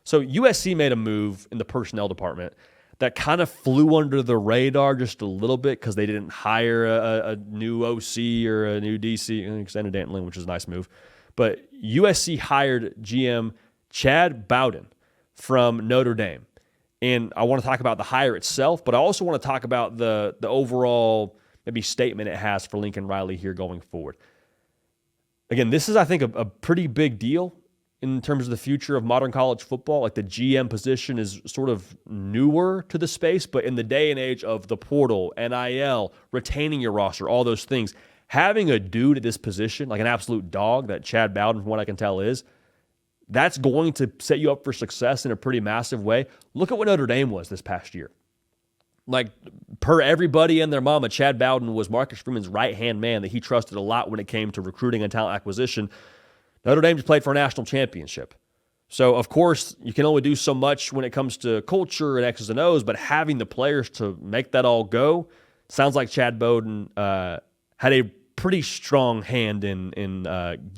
So USC made a move in the personnel department that kind of flew under the radar just a little bit because they didn't hire a new OC or a new DC, extended Danton Lynn, which is a nice move. But USC hired GM Chad Bowden from Notre Dame. And I want to talk about the hire itself, but I also want to talk about the overall maybe statement it has for Lincoln Riley here going forward. Again, this is, I think, a pretty big deal in terms of the future of modern college football. Like the GM position is sort of newer to the space, but in the day and age of the portal, NIL, retaining your roster, all those things, having a dude at this position, like an absolute dog that Chad Bowden, from what I can tell, is, that's going to set you up for success in a pretty massive way. Look at what Notre Dame was this past year. Like, per everybody and their mama, Chad Bowden was Marcus Freeman's right-hand man that he trusted a lot when it came to recruiting and talent acquisition. Notre Dame just played for a national championship. So, of course, you can only do so much when it comes to culture and X's and O's, but having the players to make that all go, sounds like Chad Bowden had a pretty strong hand in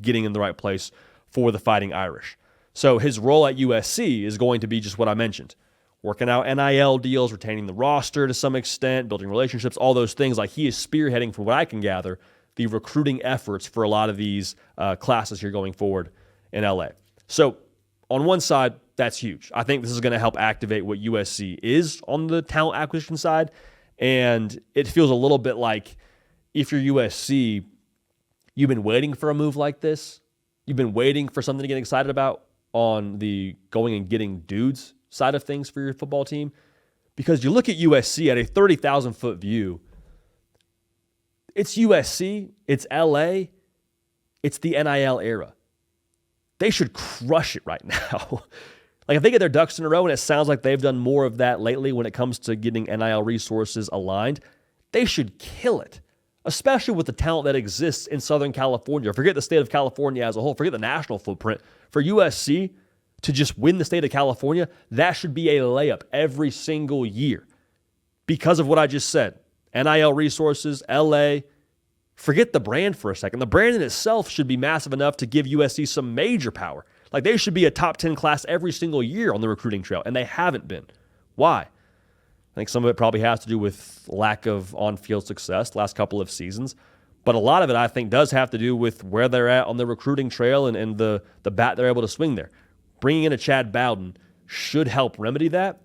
getting in the right place for the Fighting Irish. So his role at USC is going to be just what I mentioned. Working out NIL deals, retaining the roster to some extent, building relationships, all those things. Like, he is spearheading, from what I can gather, the recruiting efforts for a lot of these classes here going forward in LA. So on one side, that's huge. I think this is going to help activate what USC is on the talent acquisition side. And it feels a little bit like, if you're USC, you've been waiting for a move like this. You've been waiting for something to get excited about on the going and getting dudes side of things for your football team. Because you look at USC at a 30,000-foot view, it's USC, it's LA, it's the NIL era. They should crush it right now. Like, if they get their ducks in a row, and it sounds like they've done more of that lately when it comes to getting NIL resources aligned, they should kill it, especially with the talent that exists in Southern California. Forget the state of California as a whole. Forget the national footprint. For USC to just win the state of California, that should be a layup every single year because of what I just said. NIL resources, LA. Forget the brand for a second. The brand in itself should be massive enough to give USC some major power. Like, they should be a top 10 class every single year on the recruiting trail, and they haven't been. Why? I think some of it probably has to do with lack of on-field success the last couple of seasons. But a lot of it, I think, does have to do with where they're at on the recruiting trail and the bat they're able to swing there. Bringing in a Chad Bowden should help remedy that.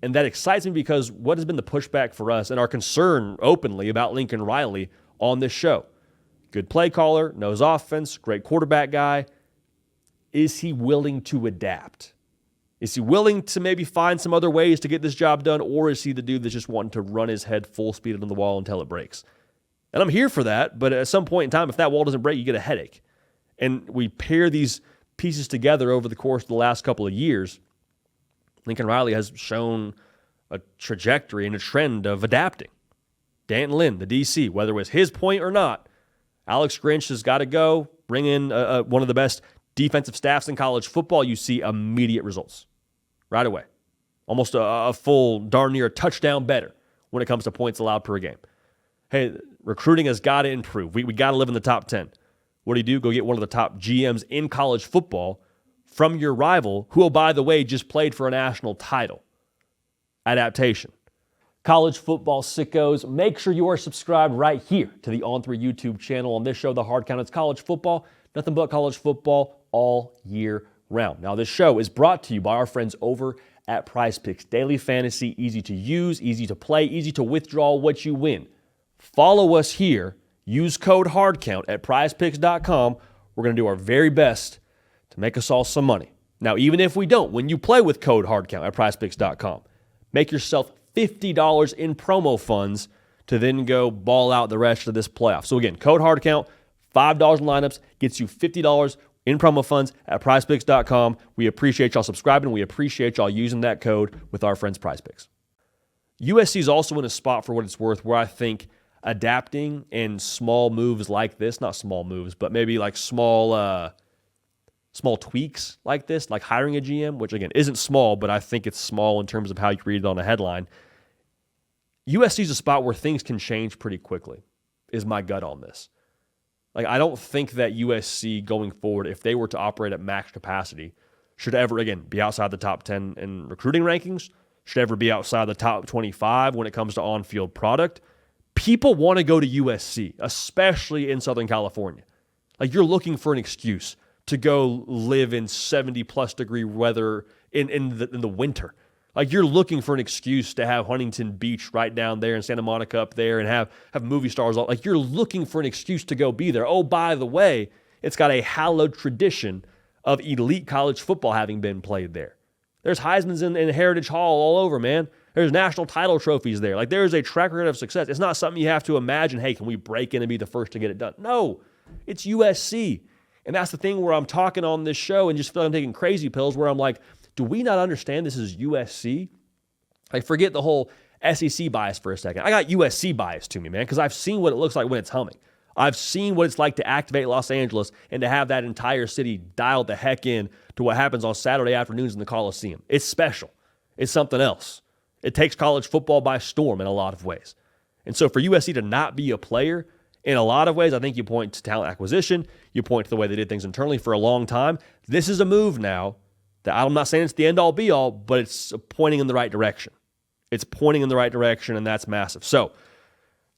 And that excites me because what has been the pushback for us and our concern openly about Lincoln Riley on this show? Good play caller, knows offense, great quarterback guy. Is he willing to adapt? Is he willing to maybe find some other ways to get this job done, or is he the dude that's just wanting to run his head full speed into the wall until it breaks? And I'm here for that, but at some point in time, if that wall doesn't break, you get a headache. And we pair these pieces together over the course of the last couple of years. Lincoln Riley has shown a trajectory and a trend of adapting. Danton Lynn, the DC, whether it was his point or not, Alex Grinch has got to go. Bring in one of the best defensive staffs in college football. You see immediate results right away. Almost a full, darn near touchdown better when it comes to points allowed per game. Hey, recruiting has got to improve. We got to live in the top 10. What do? Go get one of the top GMs in college football from your rival, who, oh, by the way, just played for a national title. Adaptation. College football sickos, make sure you are subscribed right here to the On3 YouTube channel. On this show, The Hard Count, it's college football, nothing but college football all year round. Now, this show is brought to you by our friends over at PrizePicks. Daily fantasy, easy to use, easy to play, easy to withdraw what you win. Follow us here. Use code HARDCOUNT at PrizePicks.com. We're going to do our very best to make us all some money. Now, even if we don't, when you play with code HARDCOUNT at PrizePicks.com, make yourself $50 in promo funds to then go ball out the rest of this playoff. So again, code HARDCOUNT, $5 in lineups, gets you $50 in promo funds at PrizePicks.com. We appreciate y'all subscribing. We appreciate y'all using that code with our friends PrizePicks. USC is also in a spot, for what it's worth, where I think adapting and small moves like this, not small moves, but maybe like small tweaks like this, like hiring a GM, which again isn't small, but I think it's small in terms of how you read it on a headline. USC is a spot where things can change pretty quickly, is my gut on this. Like, I don't think that USC going forward, if they were to operate at max capacity, should ever, again, be outside the top 10 in recruiting rankings, should ever be outside the top 25 when it comes to on-field product. People want to go to USC, especially in Southern California. Like, you're looking for an excuse to go live in 70-plus degree weather in the winter. Like, you're looking for an excuse to have Huntington Beach right down there and Santa Monica up there and have movie stars. Like, you're looking for an excuse to go be there. Oh, by the way, it's got a hallowed tradition of elite college football having been played there. There's Heisman's in Heritage Hall all over, man. There's national title trophies there. Like, there's a track record of success. It's not something you have to imagine, hey, can we break in and be the first to get it done? No, it's USC. And that's the thing where I'm talking on this show and just feel like I'm taking crazy pills where I'm like, do we not understand this is USC? Like, forget the whole SEC bias for a second. I got USC bias to me, man, because I've seen what it looks like when it's humming. I've seen what it's like to activate Los Angeles and to have that entire city dialed the heck in to what happens on Saturday afternoons in the Coliseum. It's special. It's something else. It takes college football by storm in a lot of ways. And so for USC to not be a player, in a lot of ways, I think you point to talent acquisition. You point to the way they did things internally for a long time. This is a move now that I'm not saying it's the end-all, be-all, but it's pointing in the right direction. It's pointing in the right direction, and that's massive. So,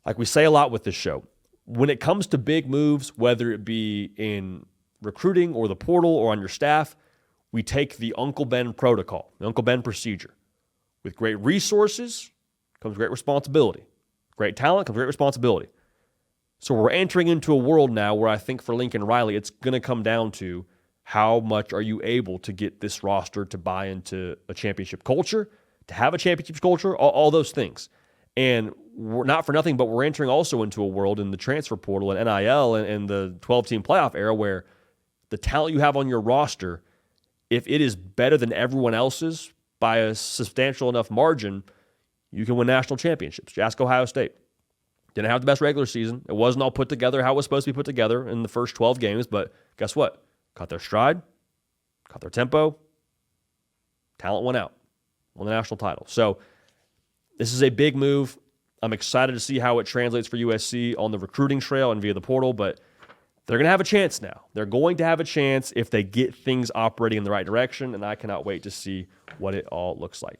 like we say a lot with this show, when it comes to big moves, whether it be in recruiting or the portal or on your staff, we take the Uncle Ben protocol, the Uncle Ben procedure. With great resources comes great responsibility. Great talent comes great responsibility. So we're entering into a world now where I think for Lincoln Riley, it's going to come down to how much are you able to get this roster to buy into a championship culture, to have a championship culture, all those things. And we're not for nothing, but we're entering also into a world in the transfer portal and NIL and the 12-team playoff era where the talent you have on your roster, if it is better than everyone else's by a substantial enough margin, you can win national championships. Just ask Ohio State. Didn't have the best regular season. It wasn't all put together how it was supposed to be put together in the first 12 games, but guess what? Caught their stride, caught their tempo, talent went out, won the national title. So this is a big move. I'm excited to see how it translates for USC on the recruiting trail and via the portal, but they're going to have a chance now. They're going to have a chance if they get things operating in the right direction, and I cannot wait to see what it all looks like.